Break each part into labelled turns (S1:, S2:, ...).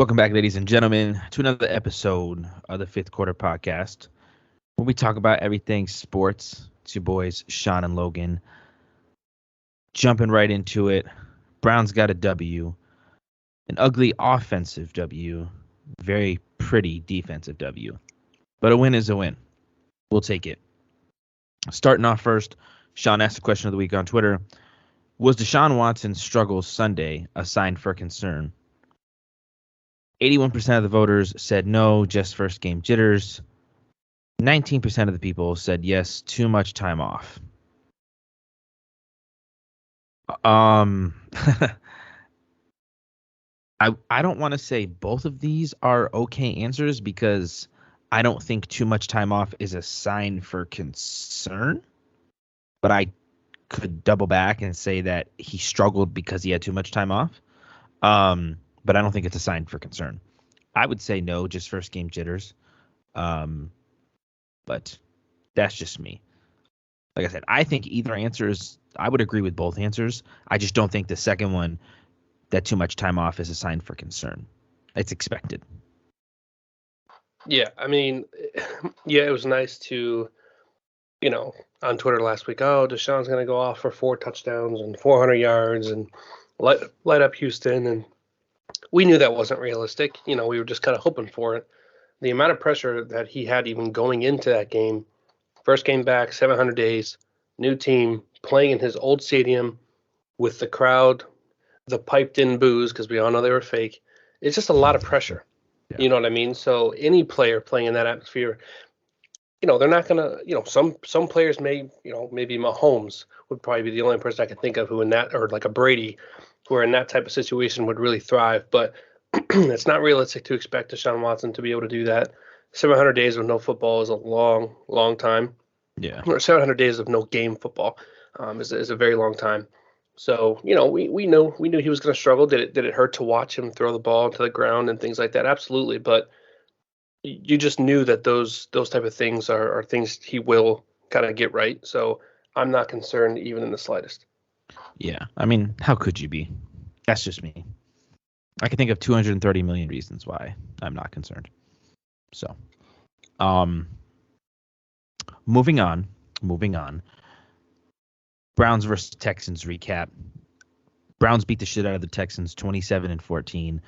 S1: Welcome back, ladies and gentlemen, to another episode of the Fifth Quarter Podcast, where we talk about everything sports. It's your boys, Sean and Logan. Jumping right into it, Browns got a W, an ugly offensive W, very pretty defensive W. But a win is a win. We'll take it. Starting off first, Sean asked the question of the week on Twitter. Was Deshaun Watson's struggles Sunday a sign for concern? 81% of the voters said no, just first game jitters. 19% of the people said yes, too much time off. I don't want to say both of these are okay answers because I don't think too much time off is a sign for concern. But I could double back and say that he struggled because he had too much time off. But I don't think it's a sign for concern. I would say no, just first game jitters. But that's just me. Like I said, I think either answer is, I would agree with both answers. I just don't think the second one, that too much time off, is a sign for concern. It's expected.
S2: Yeah, I mean, yeah, it was nice to, on Twitter last week, oh, Deshaun's going to go off for 4 touchdowns and 400 yards and light up Houston. And we knew that wasn't realistic. We were just kind of hoping for it. The amount of pressure that he had even going into that game, first game back, 700 days, new team, playing in his old stadium with the crowd, the piped-in boos, because we all know they were fake. It's just a lot of pressure. Yeah. You know what I mean? So any player playing in that atmosphere, they're not going to, some players maybe Mahomes would probably be the only person I can think of who in that, or like a Brady, who are in that type of situation would really thrive. But it's not realistic to expect Deshaun Watson to be able to do that. 700 days with no football is a long, long time.
S1: Yeah.
S2: Or 700 days of no game football is a very long time. So, we knew he was going to struggle. Did it hurt to watch him throw the ball to the ground and things like that? Absolutely. But you just knew that those type of things are things he will kind of get right. So I'm not concerned even in the slightest.
S1: Yeah. I mean, how could you be? That's just me. I can think of 230 million reasons why I'm not concerned. So, moving on. Browns versus Texans recap. Browns beat the shit out of the Texans 27-14.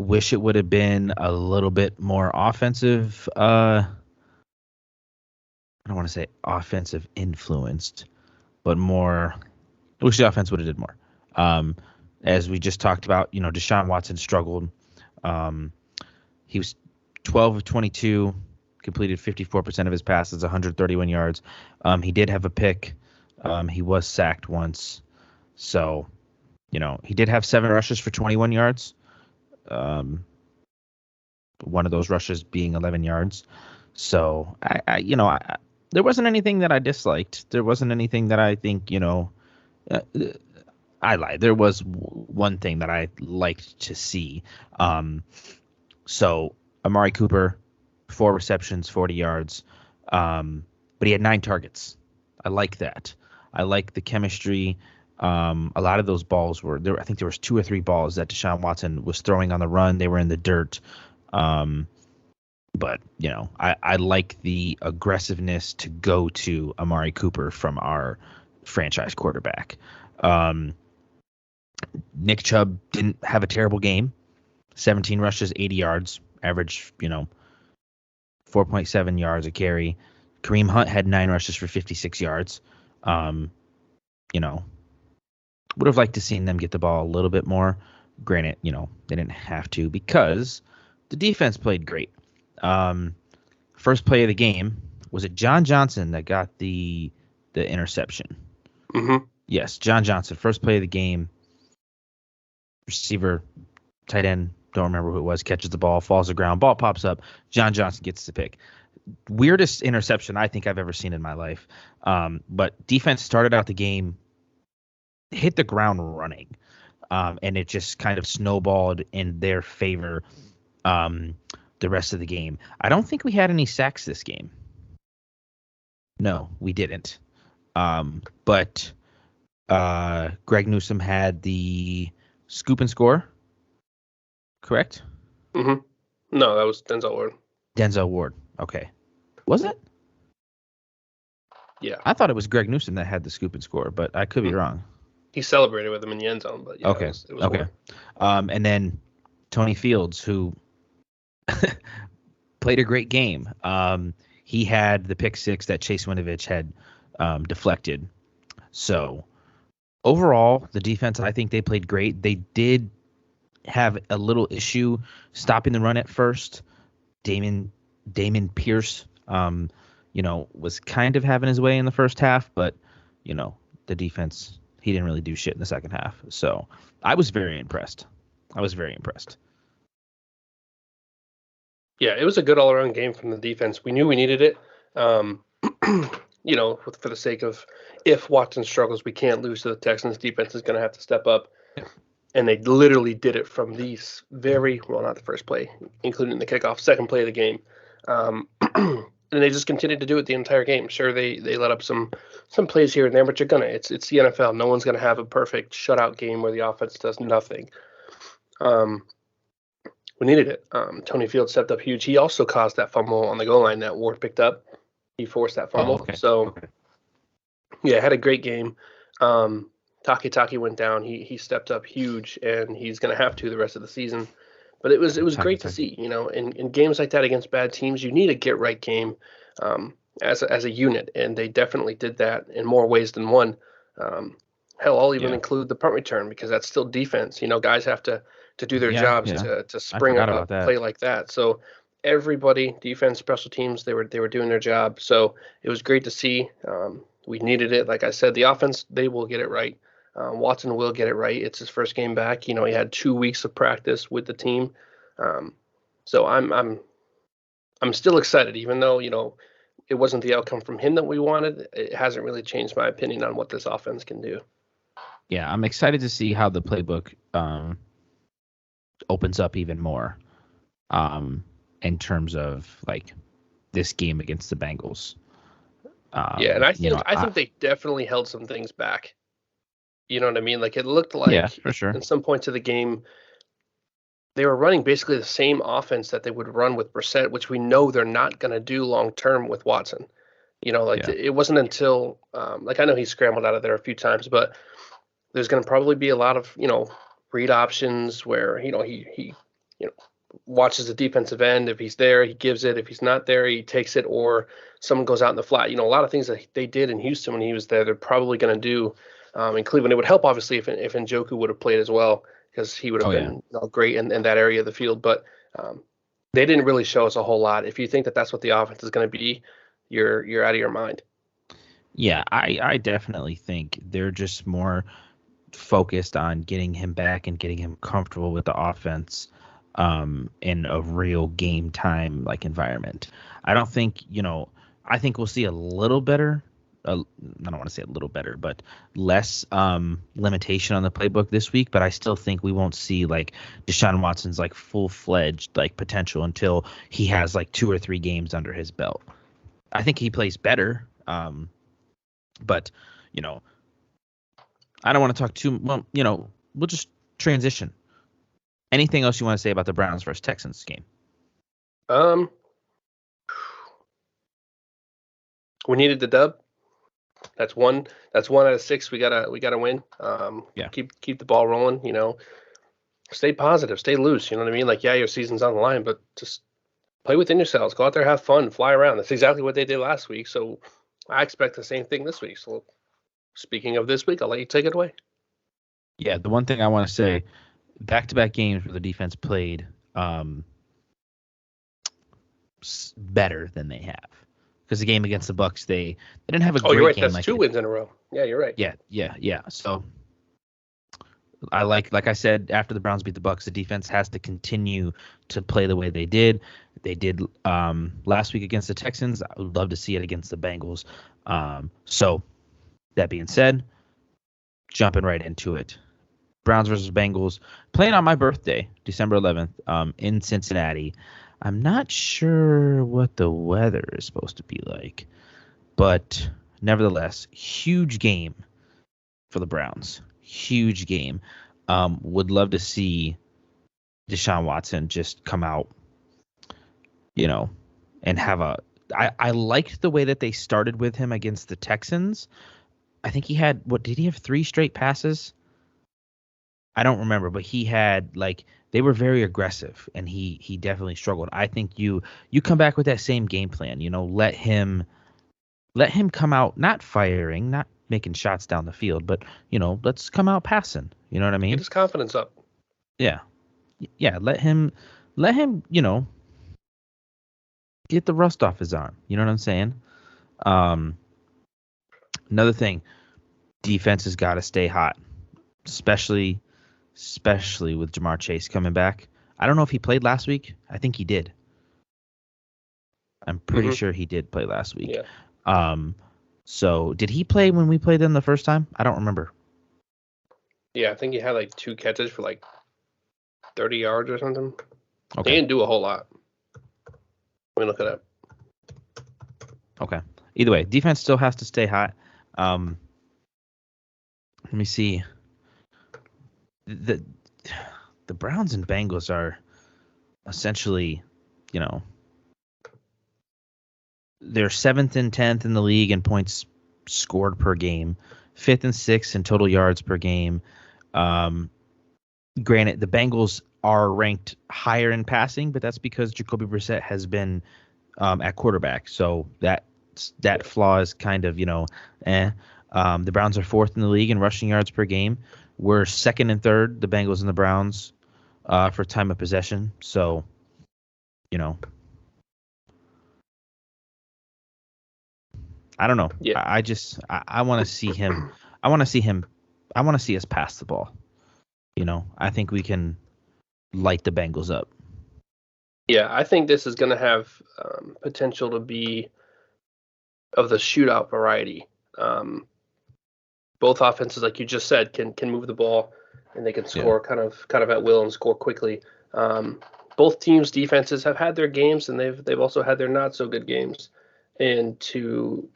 S1: Wish it would have been a little bit more offensive. I don't want to say offensive influenced, but more. I wish the offense would have did more. As we just talked about, Deshaun Watson struggled. He was 12 of 22, completed 54% of his passes, 131 yards. He did have a pick. He was sacked once. So, he did have 7 rushes for 21 yards. One of those rushes being 11 yards. So, there wasn't anything that I disliked. There wasn't anything that I think, I lied. There was one thing that I liked to see. So Amari Cooper, 4 receptions, 40 yards. But he had 9 targets. I like that. I like the chemistry. A lot of those balls were there. I think there was 2 or 3 balls that Deshaun Watson was throwing on the run. They were in the dirt. But, I like the aggressiveness to go to Amari Cooper from our franchise quarterback. Nick Chubb didn't have a terrible game. 17 rushes, 80 yards, average, 4.7 yards a carry. Kareem Hunt had 9 rushes for 56 yards. Would have liked to seen them get the ball a little bit more. Granted, they didn't have to because the defense played great. First play of the game, was it John Johnson that got the interception?
S2: Mm-hmm.
S1: Yes, John Johnson, first play of the game. Receiver, tight end, don't remember who it was, catches the ball, falls to the ground, ball pops up. John Johnson gets the pick. Weirdest interception I think I've ever seen in my life. But defense started out the game, hit the ground running, and it just kind of snowballed in their favor the rest of the game. I don't think we had any sacks this game. No, we didn't. But Greg Newsome had the scoop and score correct?
S2: Mm-hmm. No, that was Denzel Ward.
S1: Denzel Ward. Okay. Was it?
S2: Yeah.
S1: I thought it was Greg Newsom that had the scoop and score, but I could be
S2: Mm.
S1: wrong.
S2: He celebrated with him in the end zone, but yeah,
S1: Okay.
S2: it was
S1: Okay.
S2: Ward.
S1: And then Tony Fields, who played a great game. He had the pick six that Chase Winovich had deflected. So overall, the defense, I think they played great. They did have a little issue stopping the run at first. Damon Pierce, was kind of having his way in the first half, but the defense, he didn't really do shit in the second half. So I was very impressed.
S2: Yeah, it was a good all-around game from the defense. We knew we needed it. For the sake of if Watson struggles, we can't lose to the Texans. Defense is going to have to step up.
S1: Yeah.
S2: And they literally did it from these not the first play, including the kickoff, second play of the game. And they just continued to do it the entire game. Sure, they let up some plays here and there, but you're gonna. It's the NFL. No one's gonna have a perfect shutout game where the offense does nothing. We needed it. Tony Fields stepped up huge. He also caused that fumble on the goal line that Ward picked up. He forced that fumble.
S1: Okay.
S2: So, yeah, had a great game. Taki went down. He stepped up huge, and he's going to have to the rest of the season. But it was great to see. In games like that against bad teams, you need a get right game as a unit, and they definitely did that in more ways than one. Hell, I'll even include the punt return because that's still defense. Guys have to do their jobs to spring up a play like that. So everybody, defense, special teams, they were doing their job. So it was great to see. We needed it. Like I said, the offense, they will get it right. Watson will get it right. It's his first game back. He had 2 weeks of practice with the team. So I'm still excited, even though it wasn't the outcome from him that we wanted. It hasn't really changed my opinion on what this offense can do.
S1: Yeah, I'm excited to see how the playbook opens up even more in terms of like this game against the Bengals.
S2: And I think they definitely held some things back. You know what I mean? Like it looked like
S1: for sure.
S2: in some points of the game, they were running basically the same offense that they would run with Brissett, which we know they're not going to do long term with Watson. It wasn't until I know he scrambled out of there a few times, but there's going to probably be a lot of read options where he watches the defensive end. If he's there, he gives it. If he's not there, he takes it, or someone goes out in the flat. A lot of things that they did in Houston when he was there, they're probably going to do in Cleveland. It would help, obviously, if Njoku would have played as well, because he would have been great in that area of the field. But they didn't really show us a whole lot. If you think that that's what the offense is going to be, you're out of your mind.
S1: Yeah, I definitely think they're just more focused on getting him back and getting him comfortable with the offense in a real game time like environment. I don't think I think we'll see a little better. I don't want to say a little better, but less limitation on the playbook this week. But I still think we won't see like Deshaun Watson's like full-fledged like potential until he has like 2 or 3 games under his belt. I think he plays better, but I don't want to talk too well. We'll just transition. Anything else you want to say about the Browns versus Texans game?
S2: We needed the dub. That's one out of 6. We gotta win. Keep the ball rolling. Stay positive, stay loose. You know what I mean? Like, your season's on the line, but just play within yourselves. Go out there, have fun, fly around. That's exactly what they did last week. So I expect the same thing this week. So speaking of this week, I'll let you take it away.
S1: Yeah, the one thing I want to say, back-to-back games where the defense played better than they have. Because the game against the Bucs, they didn't have a great game.
S2: Oh, you're right. That's 2 wins in a row. Yeah, you're right.
S1: Yeah. So I like I said, after the Browns beat the Bucs, the defense has to continue to play the way they did. They did last week against the Texans. I would love to see it against the Bengals. So that being said, jumping right into it. Browns versus Bengals, playing on my birthday, December 11th, in Cincinnati. I'm not sure what the weather is supposed to be like, but nevertheless, huge game for the Browns. Huge game. Would love to see Deshaun Watson just come out, and have a. I liked the way that they started with him against the Texans. I think he had, what did he have, 3 straight passes? I don't remember, but he had, like, they were very aggressive, and he definitely struggled. I think you come back with that same game plan. Let him come out not firing, not making shots down the field, but let's come out passing. You know what I mean?
S2: Get his confidence up.
S1: Yeah, yeah. Let him, get the rust off his arm. You know what I'm saying? Another thing, defense has got to stay hot, especially with Jamar Chase coming back. I don't know if he played last week. I think he did. I'm pretty sure he did play last week.
S2: Yeah.
S1: So did he play when we played them the first time? I don't remember.
S2: Yeah, I think he had like 2 catches for like 30 yards or something.
S1: Okay.
S2: He didn't do a whole lot. Let me look it up.
S1: Okay. Either way, defense still has to stay hot. Let me see. The Browns and Bengals are essentially, they're 7th and 10th in the league in points scored per game, 5th and 6th in total yards per game. Granted, the Bengals are ranked higher in passing, but that's because Jacoby Brissett has been at quarterback. So that flaw is kind of, The Browns are 4th in the league in rushing yards per game. We're 2nd and 3rd, the Bengals and the Browns, for time of possession. So, I don't know.
S2: Yeah.
S1: I want to see him. I want to see us pass the ball. I think we can light the Bengals up.
S2: Yeah, I think this is going to have potential to be of the shootout variety. Both offenses, like you just said, can move the ball, and they can score kind of at will and score quickly. Both teams' defenses have had their games, and they've also had their not so good games. And to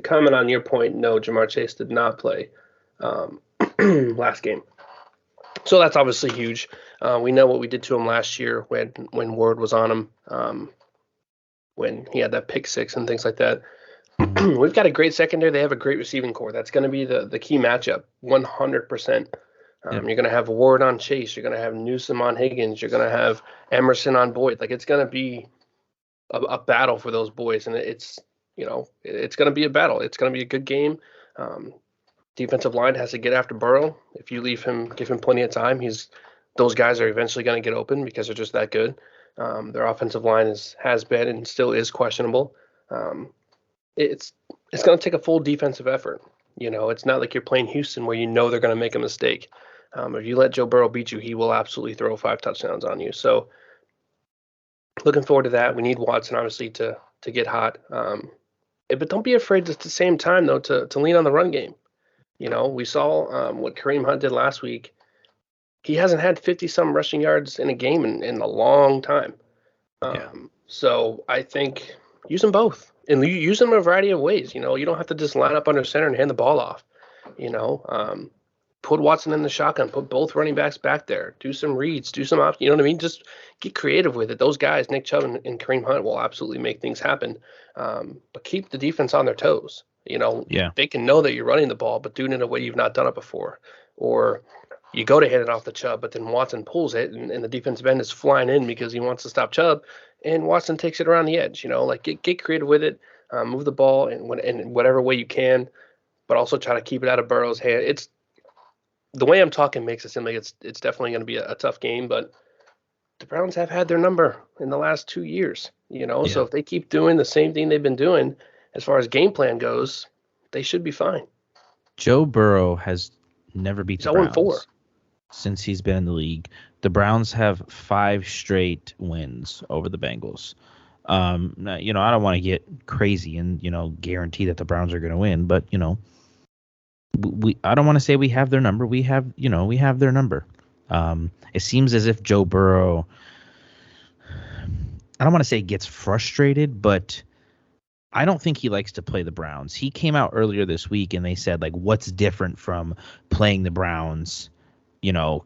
S2: comment on your point, no, Jamar Chase did not play last game. So that's obviously huge. We know what we did to him last year when Ward was on him, when he had that pick 6 and things like that. We've got a great secondary. They have a great receiving core. That's going to be the key matchup, 100%. You're going to have Ward on Chase. You're going to have Newsome on Higgins. You're going to have Emerson on Boyd. Like, it's going to be a battle for those boys, and it's going to be a battle. It's going to be a good game. Defensive line has to get after Burrow. If you give him plenty of time, those guys are eventually going to get open because they're just that good. Their offensive line has been and still is questionable. It's going to take a full defensive effort. It's not like you're playing Houston where they're going to make a mistake. If you let Joe Burrow beat you, he will absolutely throw 5 touchdowns on you. So looking forward to that. We need Watson, obviously, to get hot. But don't be afraid at the same time, though, to lean on the run game. We saw what Kareem Hunt did last week. He hasn't had 50-some rushing yards in a game in a long time. So I think use them both. And use them in a variety of ways. You don't have to just line up under center and hand the ball off. Put Watson in the shotgun. Put both running backs back there. Do some reads. Do some options. You know what I mean? Just get creative with it. Those guys, Nick Chubb and Kareem Hunt, will absolutely make things happen. But keep the defense on their toes. They can know that you're running the ball, but doing it in a way you've not done it before. Or you go to hand it off to Chubb, but then Watson pulls it, and the defensive end is flying in because he wants to stop Chubb, and Watson takes it around the edge. Get creative with it, move the ball in whatever way you can, but also try to keep it out of Burrow's hand. It's the way I'm talking makes it seem like it's definitely going to be a tough game, but the Browns have had their number in the last 2 years. So if they keep doing the same thing they've been doing as far as game plan goes, they should be fine. Joe
S1: Burrow has never beat the Browns
S2: 0-4
S1: since he's been in the league. The Browns have 5 straight wins over the Bengals. I don't want to get crazy and guarantee that the Browns are going to win, but I don't want to say we have their number. We have their number. It seems as if Joe Burrow, I don't want to say gets frustrated, but I don't think he likes to play the Browns. He came out earlier this week and they said, like, what's different from playing the Browns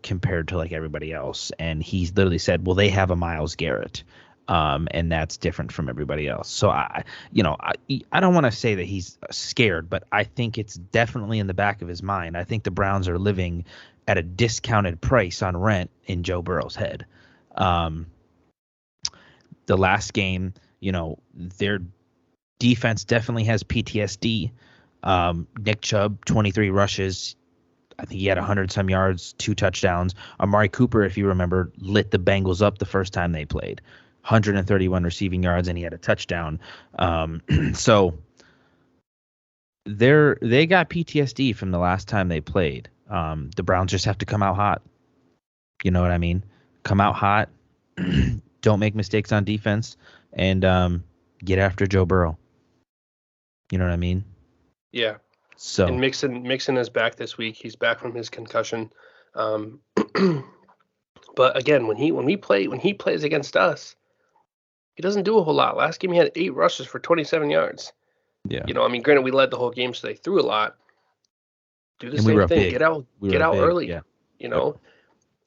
S1: compared to like everybody else. And he's literally said, well, they have a Myles Garrett. And that's different from everybody else. So I don't want to say that he's scared, but I think it's definitely in the back of his mind. I think the Browns are living at a discounted price on rent in Joe Burrow's head. The last game, their defense definitely has PTSD. Nick Chubb, 23 rushes. I think he had 100 some yards, 2 touchdowns. Amari Cooper, if you remember, lit the Bengals up the first time they played. 131 receiving yards, and he had a touchdown. So they got PTSD from the last time they played. The Browns just have to come out hot. You know what I mean? Come out hot. Don't make mistakes on defense, and get after Joe Burrow. You know what I mean?
S2: Yeah.
S1: So
S2: and Mixon is back this week. He's back from his concussion. But again, when he plays against us, he doesn't do a whole lot. Last game he had 8 rushes for 27 yards.
S1: yeah,
S2: Granted we led the whole game, so they threw a lot. Do the
S1: and
S2: same thing.
S1: Big.
S2: Get out early.
S1: Yeah.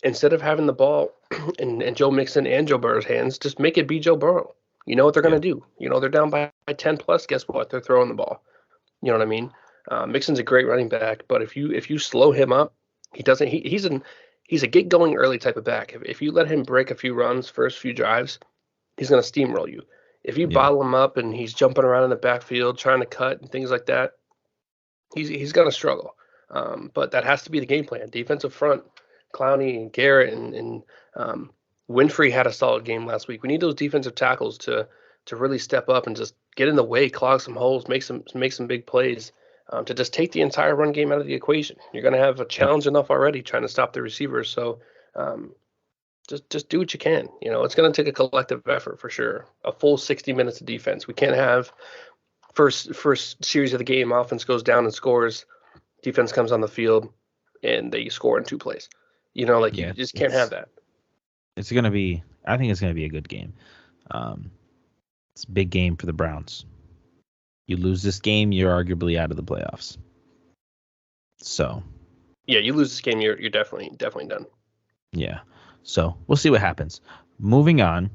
S2: Instead of having the ball in Joe Mixon and Joe Burrow's hands, just make it be Joe Burrow. You know what they're going to do. They're down by 10 plus. Guess what? They're throwing the ball. You know what I mean? Mixon's a great running back, but if you slow him up, he's a get going early type of back. If you let him break a few runs, first few drives, he's going to steamroll you. If you bottle him up and he's jumping around in the backfield trying to cut and things like that, he's going to struggle. But that has to be the game plan. Defensive front, Clowney and Garrett and Winfrey had a solid game last week. We need those defensive tackles to really step up and just get in the way, clog some holes, make some big plays, to just take the entire run game out of the equation. You're going to have a challenge enough already trying to stop the receivers. So just do what you can. It's going to take a collective effort for sure. A full 60 minutes of defense. We can't have first series of the game, offense goes down and scores, defense comes on the field, and they score in 2 plays. You just can't have that.
S1: I think it's going to be a good game. It's a big game for the Browns. You lose this game, you're arguably out of the playoffs. So,
S2: yeah, you lose this game, you're definitely done.
S1: Yeah. So we'll see what happens. Moving on.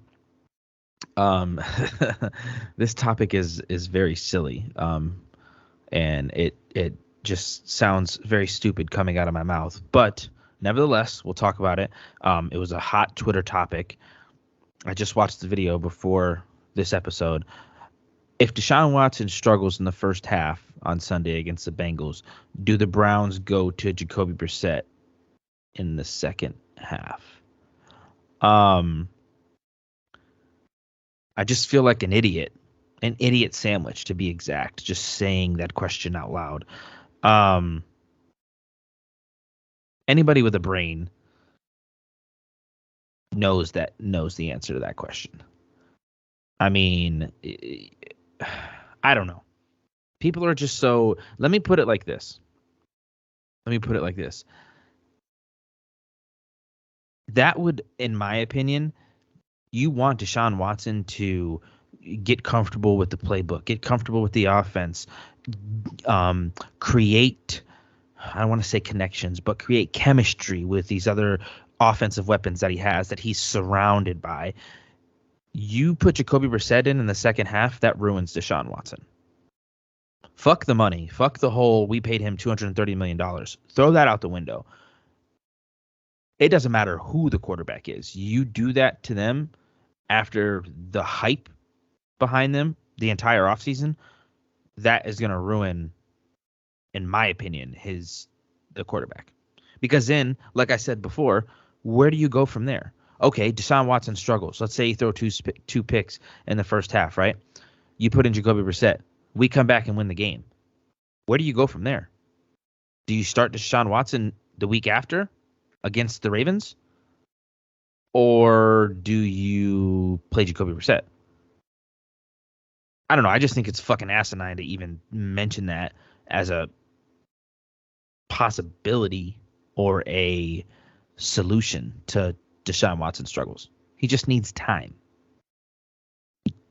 S1: This topic is very silly. And it just sounds very stupid coming out of my mouth, but nevertheless, we'll talk about it. It was a hot Twitter topic. I just watched the video before this episode. If Deshaun Watson struggles in the first half on Sunday against the Bengals, do the Browns go to Jacoby Brissett in the second half? I just feel like an idiot sandwich, to be exact, just saying that question out loud. Anybody with a brain knows the answer to that question. I mean, I don't know. People are just so. Let me put it like this. That would, in my opinion, you want Deshaun Watson to get comfortable with the playbook, get comfortable with the offense, create, I don't want to say connections, but create chemistry with these other offensive weapons that he has, that he's surrounded by. You put Jacoby Brissett in the second half, that ruins Deshaun Watson. Fuck the money. Fuck the whole, we paid him $230 million. Throw that out the window. It doesn't matter who the quarterback is. You do that to them after the hype behind them the entire offseason, that is going to ruin, in my opinion, the quarterback. Because then, like I said before, where do you go from there? Okay, Deshaun Watson struggles. Let's say you throw two picks in the first half, right? You put in Jacoby Brissett. We come back and win the game. Where do you go from there? Do you start Deshaun Watson the week after against the Ravens? Or do you play Jacoby Brissett? I don't know. I just think it's fucking asinine to even mention that as a possibility or a solution to Deshaun Watson's struggles. He just needs time.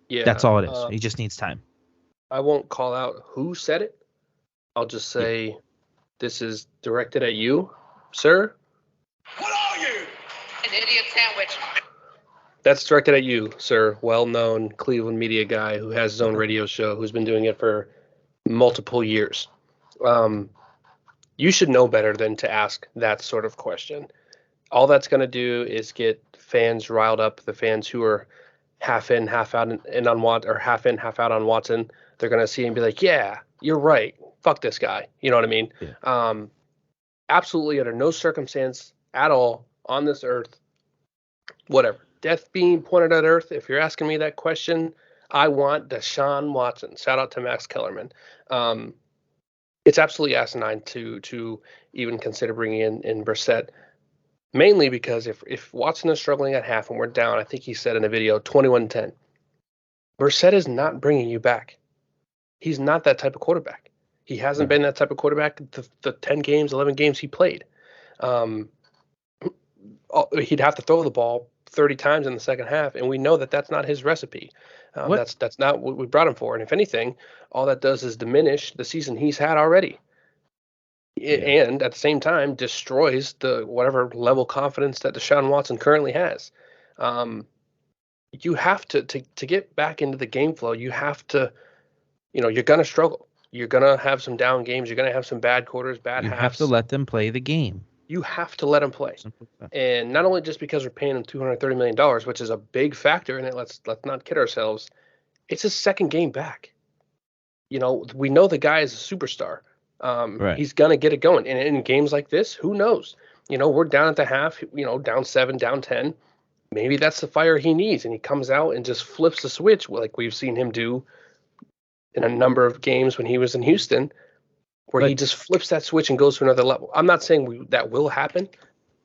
S2: Yeah,
S1: that's all it is. He just needs time.
S2: I won't call out who said it. I'll just say, This is directed at you, sir.
S3: What are you? An idiot sandwich.
S2: That's directed at you, sir. Well-known Cleveland media guy who has his own radio show, who's been doing it for multiple years. You should know better than to ask that sort of question. All that's going to do is get fans riled up. The fans who are half in, half out, and on Watson, or half in, half out on Watson. They're going to see and be like, "Yeah, you're right. Fuck this guy." You know what I mean?
S1: Yeah.
S2: Absolutely, under no circumstance at all on this earth, whatever, death being pointed at earth. If you're asking me that question, I want Deshaun Watson. Shout out to Max Kellerman. It's absolutely asinine to even consider bringing in Brissett. Mainly because if Watson is struggling at half and we're down, I think he said in a video, 21-10. Brissett is not bringing you back. He's not that type of quarterback. He hasn't been that type of quarterback the 10 games, 11 games he played. He'd have to throw the ball 30 times in the second half, and we know that that's not his recipe. That's not what we brought him for. And if anything, all that does is diminish the season he's had already. And at the same time destroys the whatever level confidence that Deshaun Watson currently has. You have to get back into the game flow. You have to, you're going to struggle. You're going to have some down games. You're going to have some bad quarters, bad halves.
S1: You have to let them play the game.
S2: You have to let them play. And not only just because we're paying him $230 million, which is a big factor in it. Let's not kid ourselves. It's his second game back. We know the guy is a superstar.
S1: Right.
S2: He's going to get it going. And in games like this, who knows? We're down at the half, down 7, down 10. Maybe that's the fire he needs. And he comes out and just flips the switch like we've seen him do in a number of games when he was in Houston, where he just flips that switch and goes to another level. I'm not saying that will happen.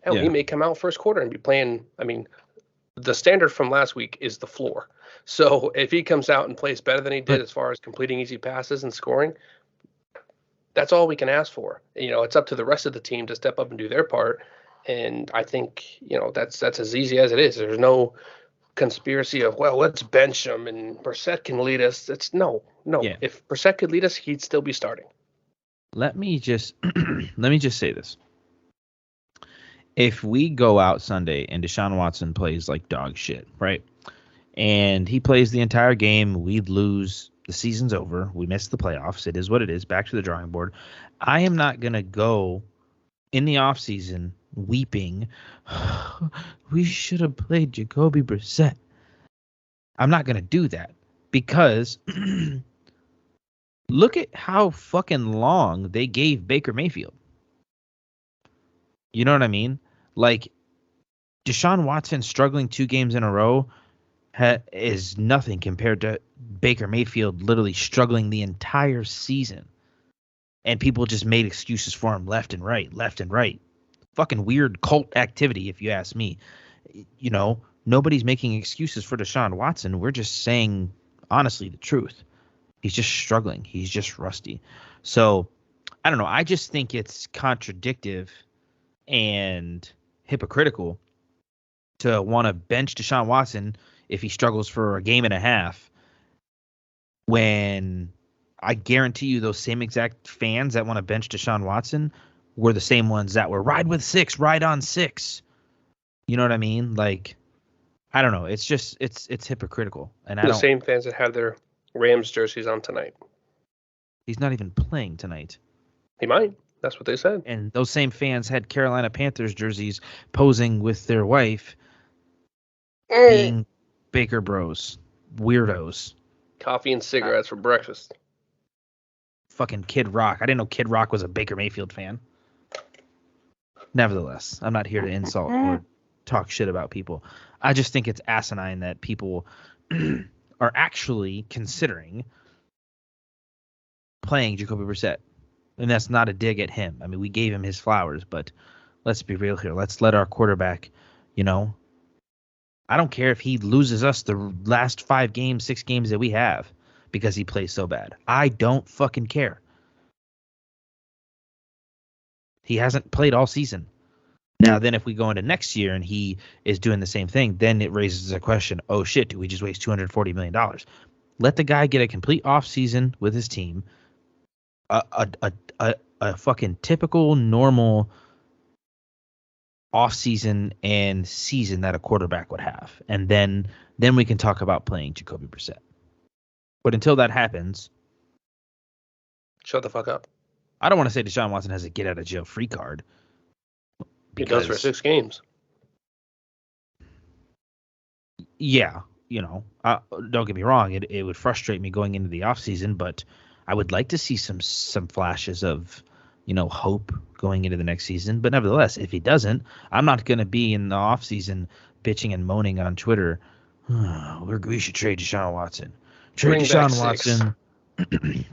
S2: Hell, he may come out first quarter and be playing. I mean, the standard from last week is the floor. So if he comes out and plays better than he did as far as completing easy passes and scoring, that's all we can ask for. It's up to the rest of the team to step up and do their part. And I think, that's as easy as it is. There's no conspiracy of, well, let's bench him and Brissett can lead us. It's no. Yeah. If Brissett could lead us, he'd still be starting.
S1: Let me just say this. If we go out Sunday and Deshaun Watson plays like dog shit, right? And he plays the entire game, we'd lose. The season's over. We missed the playoffs. It is what it is. Back to the drawing board. I am not going to go in the offseason weeping, we should have played Jacoby Brissett. I'm not going to do that because look at how fucking long they gave Baker Mayfield. You know what I mean? Like, Deshaun Watson struggling 2 games in a row is nothing compared to Baker Mayfield literally struggling the entire season. And people just made excuses for him left and right. Fucking weird cult activity, if you ask me. Nobody's making excuses for Deshaun Watson. We're just saying, honestly, the truth. He's just struggling. He's just rusty. So, I don't know. I just think it's contradictive and hypocritical to want to bench Deshaun Watson if he struggles for a game and a half, when I guarantee you those same exact fans that want to bench Deshaun Watson were the same ones that were ride on 6. You know what I mean? Like, I don't know. It's just it's hypocritical. And
S2: the same fans that have their Rams jerseys on tonight.
S1: He's not even playing tonight.
S2: He might. That's what they said.
S1: And those same fans had Carolina Panthers jerseys posing with their wife being Baker Bros. Weirdos.
S2: Coffee and cigarettes for breakfast.
S1: Fucking Kid Rock. I didn't know Kid Rock was a Baker Mayfield fan. Nevertheless, I'm not here to insult or talk shit about people. I just think it's asinine that people are actually considering playing Jacoby Brissett. And that's not a dig at him. I mean, we gave him his flowers, but let's be real here. Let's let our quarterback, I don't care if he loses us the last 5 games, 6 games that we have because he plays so bad. I don't fucking care. He hasn't played all season. Now, then if we go into next year and he is doing the same thing, then it raises a question, oh shit, do we just waste $240 million? Let the guy get a complete offseason with his team, a fucking typical, normal off season and season that a quarterback would have, and then we can talk about playing Jacoby Brissett. But until that happens,
S2: Shut the fuck up.
S1: I don't want to say Deshaun Watson has a get out of jail free card.
S2: He does for 6 games.
S1: Yeah, don't get me wrong. It would frustrate me going into the offseason, but I would like to see some flashes of, hope going into the next season. But nevertheless, if he doesn't, I'm not going to be in the offseason bitching and moaning on Twitter. We should trade Deshaun Watson. Trade Deshaun Watson.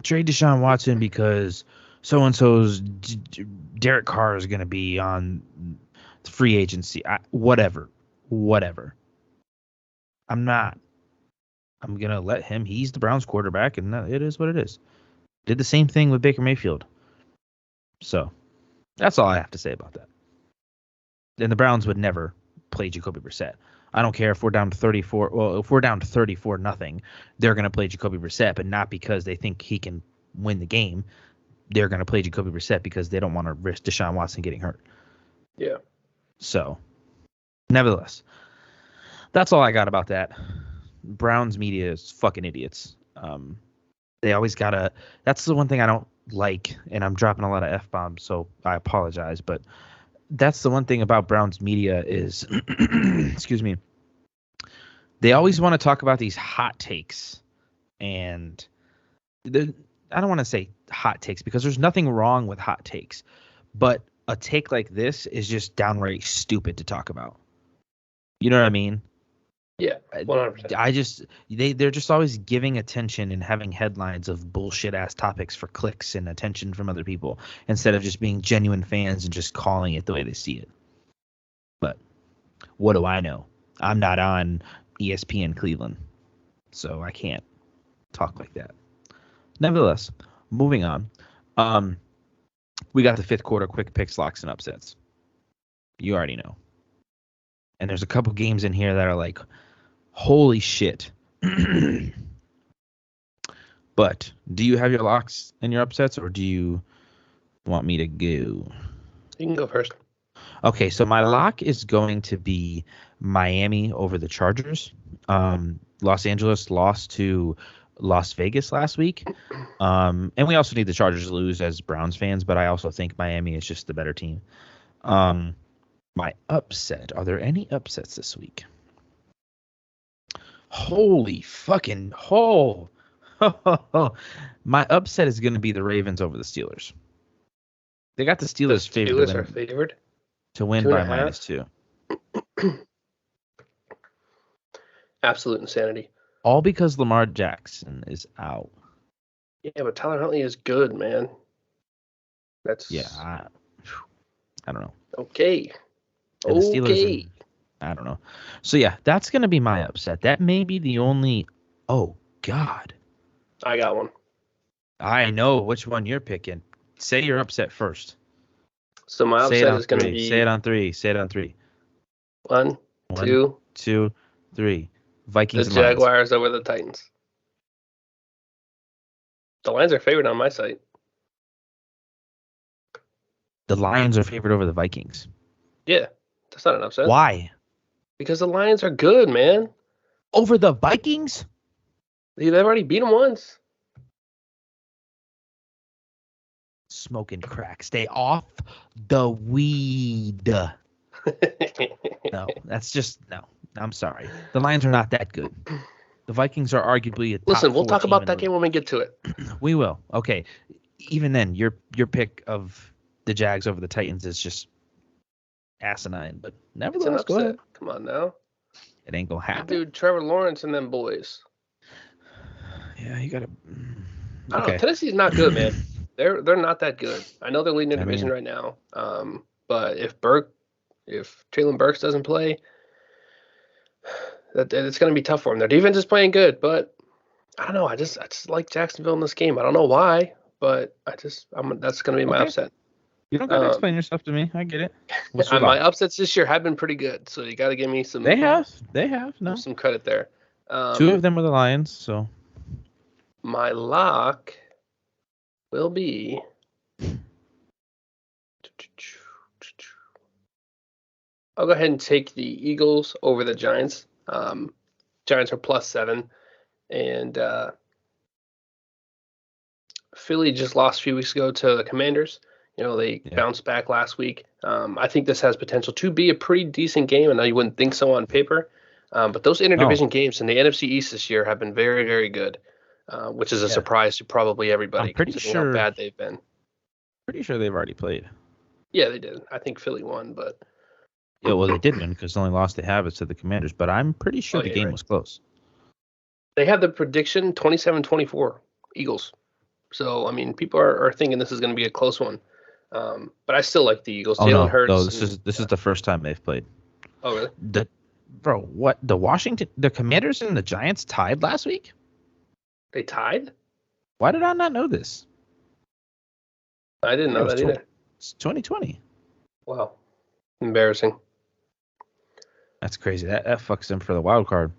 S1: Trade Deshaun Watson because so-and-so's Derek Carr is going to be on free agency. Whatever. I'm not. I'm going to let him. He's the Browns quarterback, and it is what it is. Did the same thing with Baker Mayfield. So that's all I have to say about that. And the Browns would never play Jacoby Brissett. I don't care if we're down to 34. Well, if we're down to 34-0, they're going to play Jacoby Brissett, but not because they think he can win the game. They're going to play Jacoby Brissett because they don't want to risk Deshaun Watson getting hurt.
S2: Yeah.
S1: So, nevertheless, that's all I got about that. Browns media is fucking idiots. They always gotta. That's the one thing I don't like, and I'm dropping a lot of F-bombs, so I apologize. But that's the one thing about Browns media is, excuse me, they always want to talk about these hot takes, and I don't want to say hot takes because there's nothing wrong with hot takes, but a take like this is just downright stupid to talk about. You know what I mean?
S2: Yeah, 100%.
S1: They're just always giving attention and having headlines of bullshit ass topics for clicks and attention from other people instead of just being genuine fans and just calling it the way they see it. But what do I know? I'm not on ESPN Cleveland, so I can't talk like that. Nevertheless, moving on. We got the fifth quarter quick picks, locks, and upsets. You already know. And there's a couple games in here that are like, holy shit. But do you have your locks and your upsets, or do you want me to go?
S2: You can go first.
S1: Okay, so my lock is going to be Miami over the Chargers. Los Angeles lost to Las Vegas last week. And we also need the Chargers to lose as Browns fans, but I also think Miami is just the better team. My upset. Are there any upsets this week? Holy fucking hole. My upset is going to be the Ravens over the Steelers. They got the Steelers
S2: favored
S1: to win by -2.
S2: Absolute insanity.
S1: All because Lamar Jackson is out.
S2: Yeah, but Tyler Huntley is good, man.
S1: I don't know.
S2: Okay.
S1: And the Steelers I don't know. So yeah, that's gonna be my upset. That may be the only. Oh God.
S2: I got one.
S1: I know which one you're picking. Say your upset first.
S2: So my upset is gonna be.
S1: Say it on three. Say it on three.
S2: One,
S1: two, three. Vikings.
S2: The Jaguars over the Titans. The Lions are favored on my site.
S1: The Lions are favored over the Vikings.
S2: Yeah, that's not an upset.
S1: Why?
S2: Because the Lions are good, man.
S1: Over the Vikings?
S2: They've already beat them once.
S1: Smoking crack. Stay off the weed. No, that's just no. I'm sorry. The Lions are not that good. The Vikings are arguably a top
S2: Listen, we'll talk
S1: team
S2: about that game when we get to it.
S1: We will. Okay. Even then, your pick of the Jags over the Titans is just asinine, but nevertheless, go ahead.
S2: Come on now.
S1: It ain't gonna happen.
S2: Dude, Trevor Lawrence and them boys.
S1: Yeah, you gotta.
S2: I don't know. Tennessee's not good, man. They're not that good. I know they're leading the division right now. But if Traylon Burks doesn't play, it's going to be tough for them. Their defense is playing good, but I don't know. I just like Jacksonville in this game. I don't know why, but that's going to be my upset.
S1: You don't got to explain yourself to me. I get it.
S2: My upsets this year have been pretty good, so you got to give me some.
S1: They have. No.
S2: Some credit there.
S1: 2 of them were the Lions, so.
S2: My lock will be I'll go ahead and take the Eagles over the Giants. Giants are +7, and Philly just lost a few weeks ago to the Commanders. They bounced back last week. I think this has potential to be a pretty decent game. I know you wouldn't think so on paper, but those interdivision games in the NFC East this year have been very, very good, which is a surprise to probably everybody, considering how bad they've been.
S1: Pretty sure they've already played.
S2: Yeah, they did. I think Philly won, but
S1: yeah, well, they did win because the only loss they have is to the Commanders. But I'm pretty sure the game was close.
S2: They have the prediction 27-24 Eagles. So, I mean, people are thinking this is going to be a close one. But I still like the Eagles. Jalen Hurts.
S1: No, this is the first time they've played.
S2: Oh, really?
S1: What? The Commanders and the Giants tied last week?
S2: They tied?
S1: Why did I not know this?
S2: I didn't know that either.
S1: It's 2020.
S2: Wow. Embarrassing.
S1: That's crazy. That fucks them for the wild card.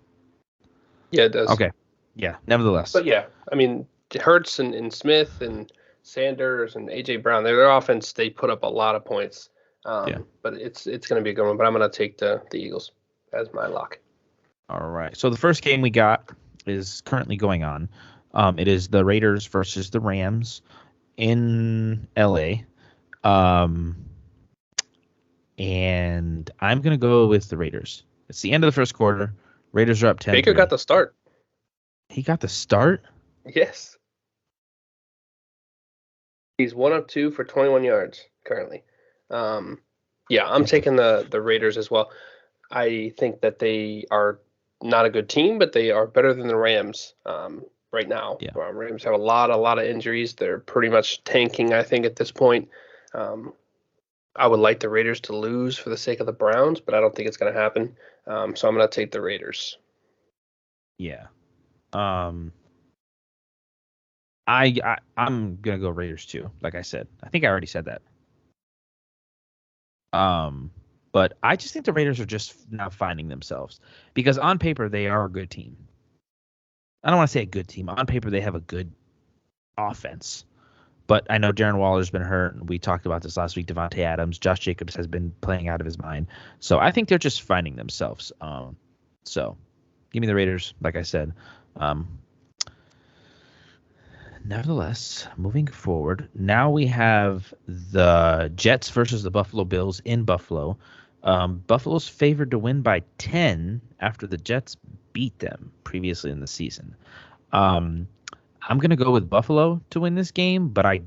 S2: Yeah, it does.
S1: Okay. Yeah, nevertheless.
S2: But yeah, I mean, Hurts and Smith and Sanders and A.J. Brown, their offense, they put up a lot of points. But it's going to be a good one. But I'm going to take the Eagles as my lock. All
S1: right. So the first game we got is currently going on. It is the Raiders versus the Rams in L.A. And I'm going to go with the Raiders. It's the end of the first quarter. Raiders are up 10.
S2: Baker got the start.
S1: He got the start?
S2: Yes. He's 1 of 2 for 21 yards currently. I'm taking the Raiders as well. I think that they are not a good team, but they are better than the Rams right now.
S1: Yeah.
S2: Rams have a lot of injuries. They're pretty much tanking, I think, at this point. I would like the Raiders to lose for the sake of the Browns, but I don't think it's going to happen. So I'm going to take the Raiders.
S1: Yeah. I'm going to go Raiders too. Like I said, I think I already said that. But I just think the Raiders are just now finding themselves because on paper they are a good team. I don't want to say a good team. On paper they have a good offense. But I know Darren Waller's been hurt. We talked about this last week. Devontae Adams, Josh Jacobs has been playing out of his mind. So I think they're just finding themselves. So give me the Raiders, like I said. Nevertheless, moving forward, now we have the Jets versus the Buffalo Bills in Buffalo. Buffalo's favored to win by 10 after the Jets beat them previously in the season. I'm going to go with Buffalo to win this game, but I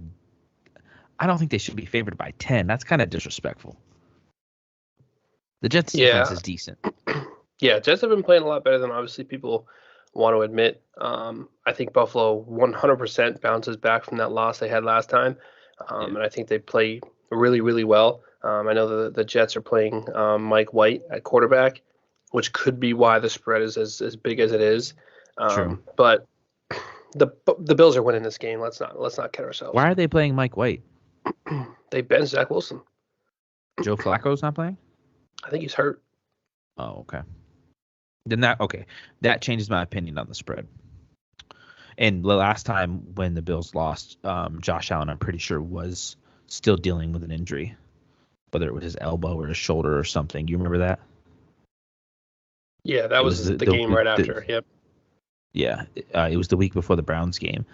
S1: don't think they should be favored by 10. That's kind of disrespectful. The Jets' defense is decent.
S2: Yeah, Jets have been playing a lot better than obviously people want to admit. I think Buffalo 100% bounces back from that loss they had last time, and I think they play really, really well. I know the Jets are playing Mike White at quarterback, which could be why the spread is as big as it is.
S1: True.
S2: But the Bills are winning this game. Let's not kid ourselves.
S1: Why are they playing Mike White?
S2: They benched Zach Wilson.
S1: Joe Flacco's not playing?
S2: I think he's hurt.
S1: Oh, okay. Then that changes my opinion on the spread. And the last time when the Bills lost, Josh Allen, I'm pretty sure, was still dealing with an injury, whether it was his elbow or his shoulder or something. Do you remember that?
S2: Yeah, that was the game right after. Yep.
S1: Yeah, it was the week before the Browns game,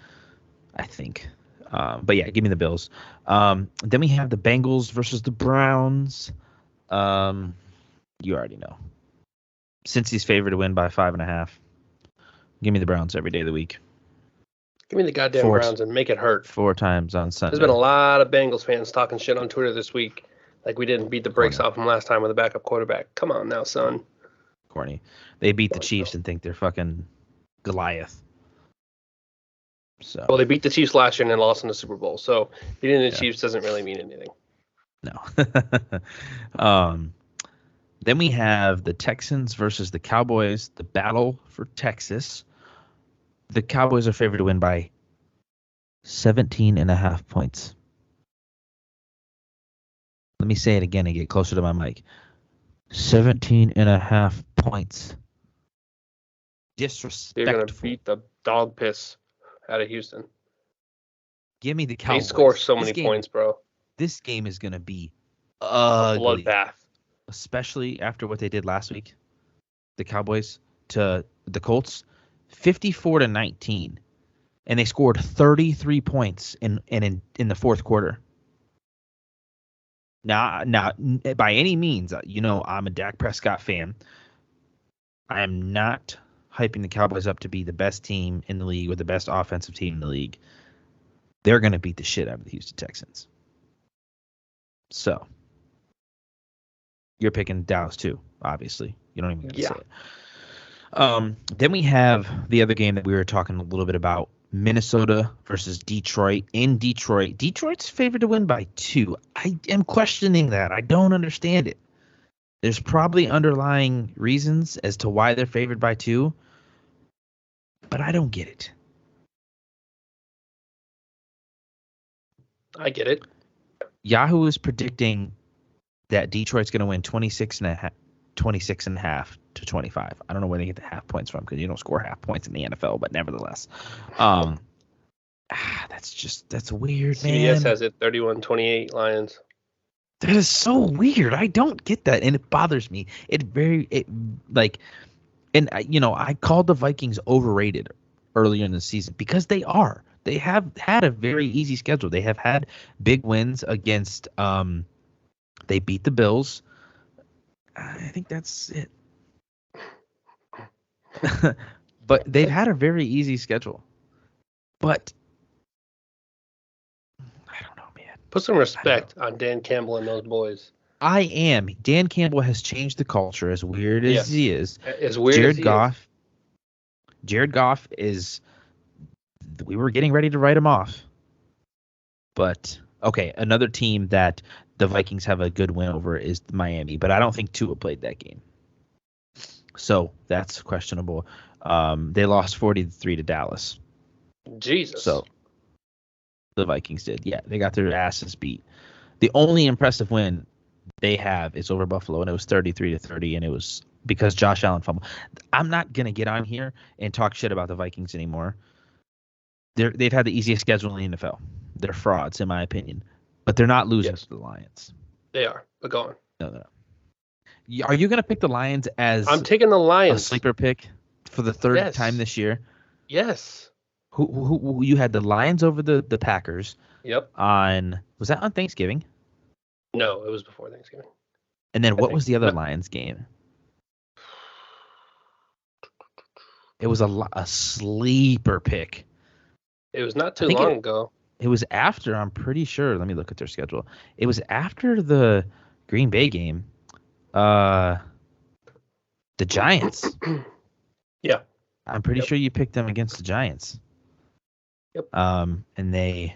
S1: I think. But yeah, give me the Bills. Then we have the Bengals versus the Browns. You already know. Since he's favored to win by 5.5, give me the Browns every day of the week.
S2: Give me the goddamn Browns and make it hurt.
S1: 4 times on Sunday.
S2: There's been a lot of Bengals fans talking shit on Twitter this week. Like we didn't beat the brakes off them last time with a backup quarterback. Come on now, son.
S1: Corny. They beat the Chiefs and think they're fucking Goliath. So.
S2: Well, they beat the Chiefs last year and then lost in the Super Bowl. So beating the Chiefs doesn't really mean anything.
S1: No. Then we have the Texans versus the Cowboys, the battle for Texas. The Cowboys are favored to win by 17.5 points. Let me say it again and get closer to my mic. 17.5 points. Disrespectful.
S2: They're going to beat the dog piss out of Houston.
S1: Give me the Cowboys.
S2: They score so many points, bro.
S1: This game is going to be ugly.
S2: A bloodbath.
S1: especially after what they did last week, the Cowboys to the Colts, 54-19, and they scored 33 points in the fourth quarter. Now, by any means, I'm a Dak Prescott fan. I am not hyping the Cowboys up to be the best team in the league or the best offensive team in the league. They're going to beat the shit out of the Houston Texans. So, you're picking Dallas too, obviously. You don't even got to say it. Then we have the other game that we were talking a little bit about, Minnesota versus Detroit. In Detroit, Detroit's favored to win by 2. I am questioning that. I don't understand it. There's probably underlying reasons as to why they're favored by 2, but I don't get it.
S2: I get it.
S1: Yahoo is predicting that Detroit's going to win 26 and a half to 25. I don't know where they get the half points from because you don't score half points in the NFL, but nevertheless. That's weird, man.
S2: CBS has it 31-28 Lions.
S1: That is so weird. I don't get that, and it bothers me. I called the Vikings overrated earlier in the season because they are. They have had a very easy schedule. They have had big wins against. They beat the Bills. I think that's it. But they've had a very easy schedule. But I don't know, man.
S2: Put some respect on Dan Campbell and those boys.
S1: I am. Dan Campbell has changed the culture, as weird as he is.
S2: As weird as he is.
S1: Jared Goff is. We were getting ready to write him off. But, okay, another team that the Vikings have a good win over is Miami, but I don't think Tua played that game. So that's questionable. They lost 43 to Dallas.
S2: Jesus.
S1: So the Vikings did. Yeah, they got their asses beat. The only impressive win they have is over Buffalo, and it was 33-30, and it was because Josh Allen fumbled. I'm not going to get on here and talk shit about the Vikings anymore. They've had the easiest schedule in the NFL. They're frauds, in my opinion. But they're not losing to the Lions.
S2: They are, but go on.
S1: No. Are you going to pick the Lions as
S2: I'm taking the Lions.
S1: A sleeper pick for the third time this year?
S2: Yes.
S1: Who you had the Lions over the Packers?
S2: Yep.
S1: Was that on Thanksgiving?
S2: No, it was before Thanksgiving.
S1: And then what was the other Lions game? It was a sleeper pick.
S2: It was not too long ago.
S1: It was after, I'm pretty sure. Let me look at their schedule. It was after the Green Bay game. The Giants.
S2: Yeah.
S1: I'm pretty sure you picked them against the Giants.
S2: Yep.
S1: And they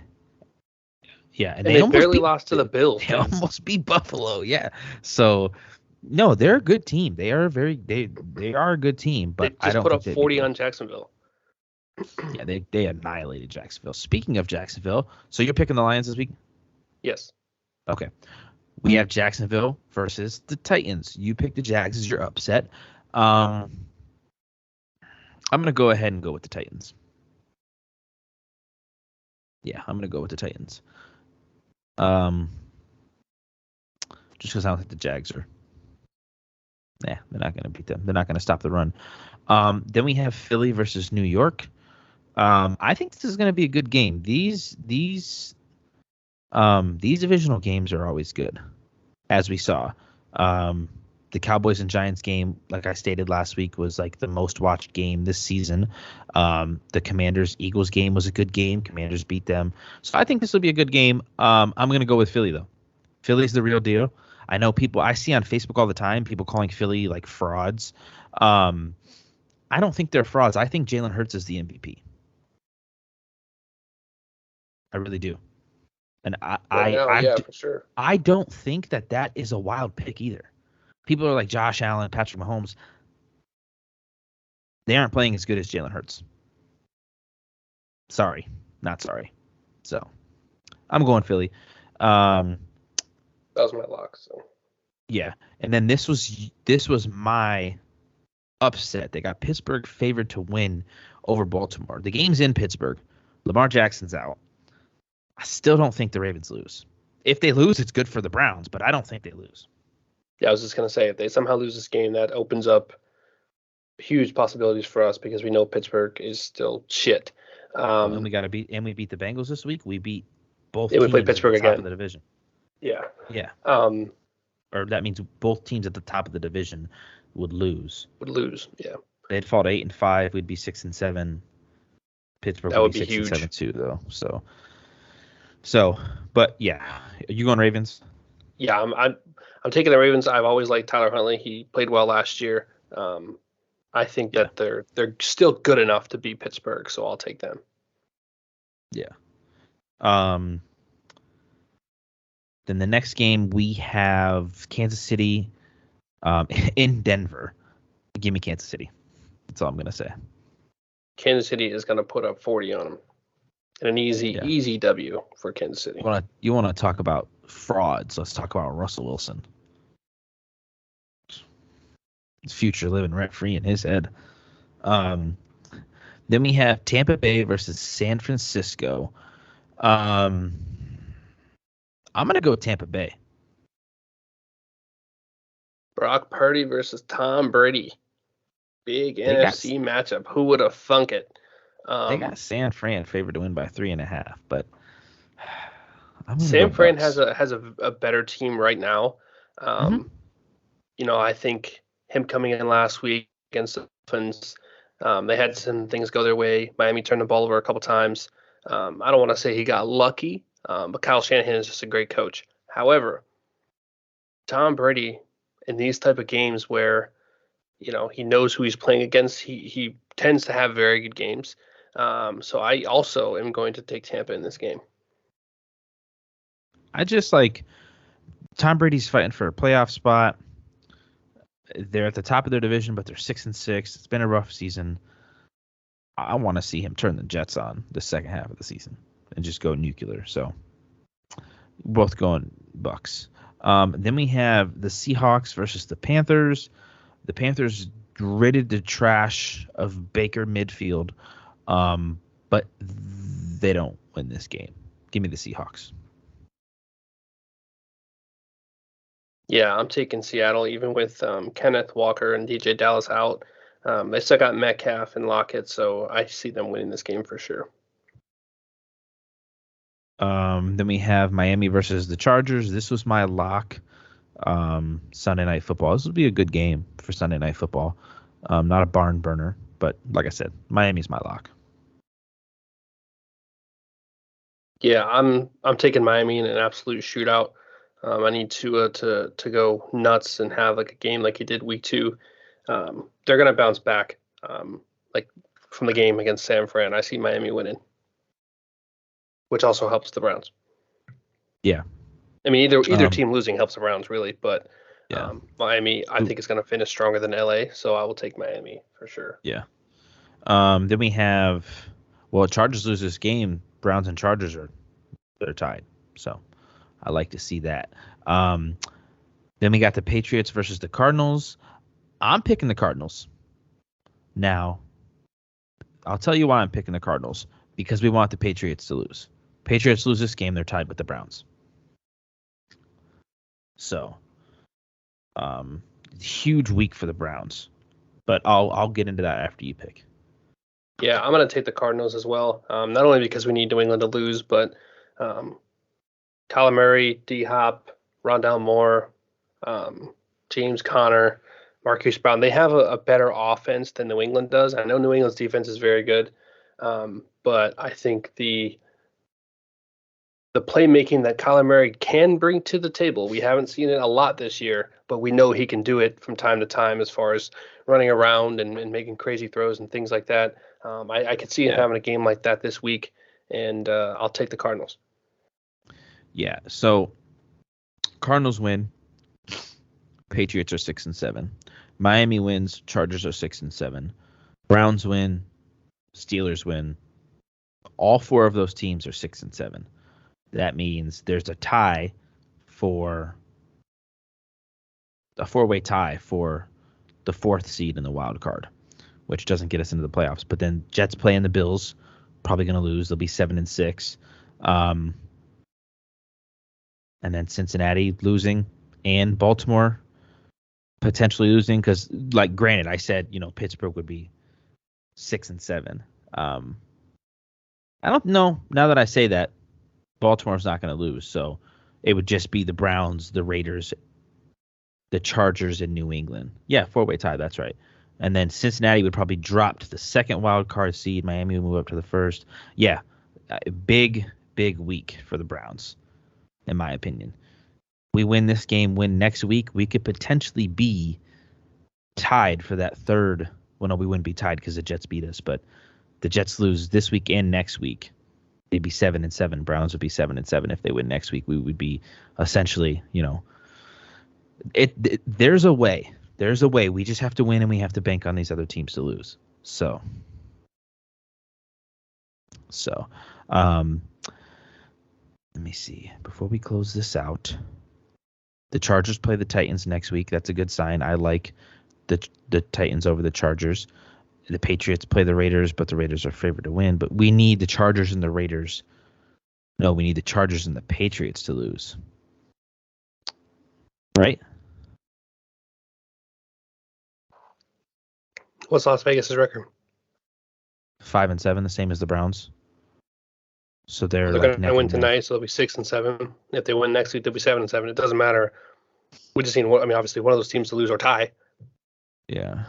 S2: barely lost to the Bills.
S1: They almost beat Buffalo. Yeah. So no, they're a good team. They are they are a good team, but
S2: they just put up 40 on Jacksonville.
S1: Yeah, they annihilated Jacksonville. Speaking of Jacksonville, so you're picking the Lions this week?
S2: Yes.
S1: Okay. We have Jacksonville versus the Titans. You picked the Jags as your upset. I'm going to go ahead and go with the Titans. Yeah, I'm going to go with the Titans. Just because I don't think the Jags are. They're not going to beat them. They're not going to stop the run. Then we have Philly versus New York. I think this is going to be a good game. These divisional games are always good, as we saw. The Cowboys and Giants game, like I stated last week, was like the most watched game this season. The Commanders-Eagles game was a good game. Commanders beat them. So I think this will be a good game. I'm going to go with Philly, though. Philly's the real deal. I know I see on Facebook all the time, people calling Philly like frauds. I don't think they're frauds. I think Jalen Hurts is the MVP. I really do. And
S2: for sure.
S1: I don't think that is a wild pick either. People are like Josh Allen, Patrick Mahomes. They aren't playing as good as Jalen Hurts. Sorry. Not sorry. So, I'm going Philly.
S2: That was my lock. So.
S1: Yeah. And then this was my upset. They got Pittsburgh favored to win over Baltimore. The game's in Pittsburgh. Lamar Jackson's out. I still don't think the Ravens lose. If they lose, it's good for the Browns, but I don't think they lose.
S2: Yeah, I was just gonna say, if they somehow lose this game, that opens up huge possibilities for us because we know Pittsburgh is still shit.
S1: And we beat the Bengals this week. We beat both
S2: Yeah, we
S1: teams
S2: play
S1: at the
S2: Pittsburgh
S1: top
S2: again.
S1: of the division.
S2: Yeah.
S1: Yeah.
S2: Um,
S1: Or that means both teams at the top of the division would lose.
S2: Yeah.
S1: They'd fall to 8-5. We'd be 6-7. Pittsburgh
S2: That
S1: would
S2: would
S1: be
S2: be
S1: 6 and
S2: huge.
S1: 7 too, though. So, but yeah, are you going Ravens?
S2: Yeah, I'm taking the Ravens. I've always liked Tyler Huntley. He played well last year. I think that they're still good enough to beat Pittsburgh, so I'll take them.
S1: Yeah. Then the next game we have Kansas City in Denver. Give me Kansas City. That's all I'm going to say.
S2: Kansas City is going to put up 40 on them. And an easy W for Kansas City.
S1: You want to talk about frauds? Let's talk about Russell Wilson. His future living rent free in his head. Then we have Tampa Bay versus San Francisco. I'm going to go Tampa Bay.
S2: Brock Purdy versus Tom Brady. Big NFC matchup. Who would have thunk it?
S1: They got San Fran favored to win by 3.5, but
S2: San Fran has a better team right now. You know, I think him coming in last week against the Dolphins, they had some things go their way. Miami turned the ball over a couple times. I don't want to say he got lucky, but Kyle Shanahan is just a great coach. However, Tom Brady in these type of games where, you know, he knows who he's playing against, he tends to have very good games. So I also am going to take Tampa in this game.
S1: I just like Tom Brady's fighting for a playoff spot. They're at the top of their division, but they're 6-6. It's been a rough season. I want to see him turn the Jets on the second half of the season and just go nuclear. So both going Bucks. Then we have the Seahawks versus the Panthers. The Panthers gritted the trash of Baker midfield, but they don't win this game. Give me the Seahawks.
S2: Yeah, I'm taking Seattle, even with Kenneth Walker and DJ Dallas out. They still got Metcalf and Lockett, so I see them winning this game for sure.
S1: Then we have Miami versus the Chargers. This was my lock. Sunday Night Football. This would be a good game for Sunday Night Football. Not a barn burner, but like I said, Miami's my lock.
S2: Yeah, I'm taking Miami in an absolute shootout. I need Tua to go nuts and have like a game like he did week 2. They're gonna bounce back, like from the game against San Fran. I see Miami winning, which also helps the Browns.
S1: Yeah,
S2: I mean either team losing helps the Browns really, but
S1: yeah.
S2: Miami I think is gonna finish stronger than LA, so I will take Miami for sure.
S1: Yeah. Then we have Chargers lose this game. Browns and Chargers they're tied, so I like to see that. Then we got the Patriots versus the Cardinals. I'm picking the Cardinals. Now, I'll tell you why I'm picking the Cardinals. Because we want the Patriots to lose. Patriots lose this game, they're tied with the Browns. So, huge week for the Browns. But I'll get into that after you pick.
S2: Yeah, I'm going to take the Cardinals as well. Not only because we need New England to lose, but Kyler Murray, D-Hop, Rondale Moore, James Conner, Marquise Brown, they have a better offense than New England does. I know New England's defense is very good, but I think the playmaking that Kyler Murray can bring to the table, we haven't seen it a lot this year, but we know he can do it from time to time as far as running around and making crazy throws and things like that. I could see him having a game like that this week, and I'll take the Cardinals.
S1: Yeah, so Cardinals win. Patriots are 6-7. Miami wins. Chargers are 6-7. Browns win. Steelers win. All 4 of those teams are 6-7. That means there's a tie for a 4-way tie for the 4th seed in the wild card, which doesn't get us into the playoffs. But then Jets playing the Bills, probably going to lose. They'll be 7-6. And then Cincinnati losing and Baltimore potentially losing because, like, granted, I said Pittsburgh would be 6-7. I don't know. Now that I say that, Baltimore's not going to lose, so it would just be the Browns, the Raiders, the Chargers, and New England. Yeah, 4-way tie. That's right. And then Cincinnati would probably drop to the second wild card seed. Miami would move up to the first. Yeah, big week for the Browns, in my opinion. We win this game, win next week, we could potentially be tied for that third. Well, no, we wouldn't be tied because the Jets beat us, but the Jets lose this week and next week. They'd be 7-7. Browns would be 7-7 if they win next week. We would be essentially, there's a way. There's a way. We just have to win, and we have to bank on these other teams to lose. So, let me see. Before we close this out, the Chargers play the Titans next week. That's a good sign. I like the Titans over the Chargers. The Patriots play the Raiders, but the Raiders are favored to win. But we need the Chargers and the Raiders. No, we need the Chargers and the Patriots to lose. Right?
S2: What's Las Vegas' record?
S1: 5-7, the same as the Browns. So they're
S2: going
S1: like
S2: to win tonight, so they'll be 6-7. If they win next week, they'll be 7-7. It doesn't matter. We just need obviously one of those teams to lose or tie.
S1: Yeah.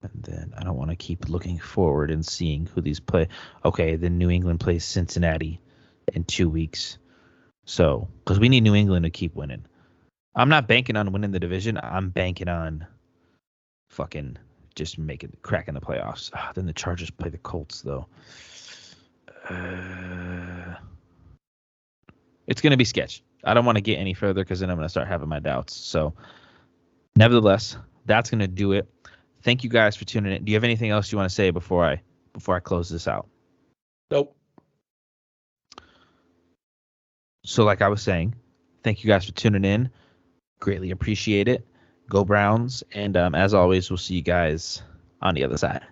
S1: And then I don't want to keep looking forward and seeing who these play. Okay, then New England plays Cincinnati in 2 weeks. So, because we need New England to keep winning. I'm not banking on winning the division. I'm banking on fucking just cracking the playoffs. Then the Chargers play the Colts, though. It's going to be sketch. I don't want to get any further because then I'm going to start having my doubts. So, nevertheless, that's going to do it. Thank you guys for tuning in. Do you have anything else you want to say before I close this out?
S2: Nope.
S1: So, like I was saying, thank you guys for tuning in. Greatly appreciate it. Go Browns. And as always, we'll see you guys on the other side.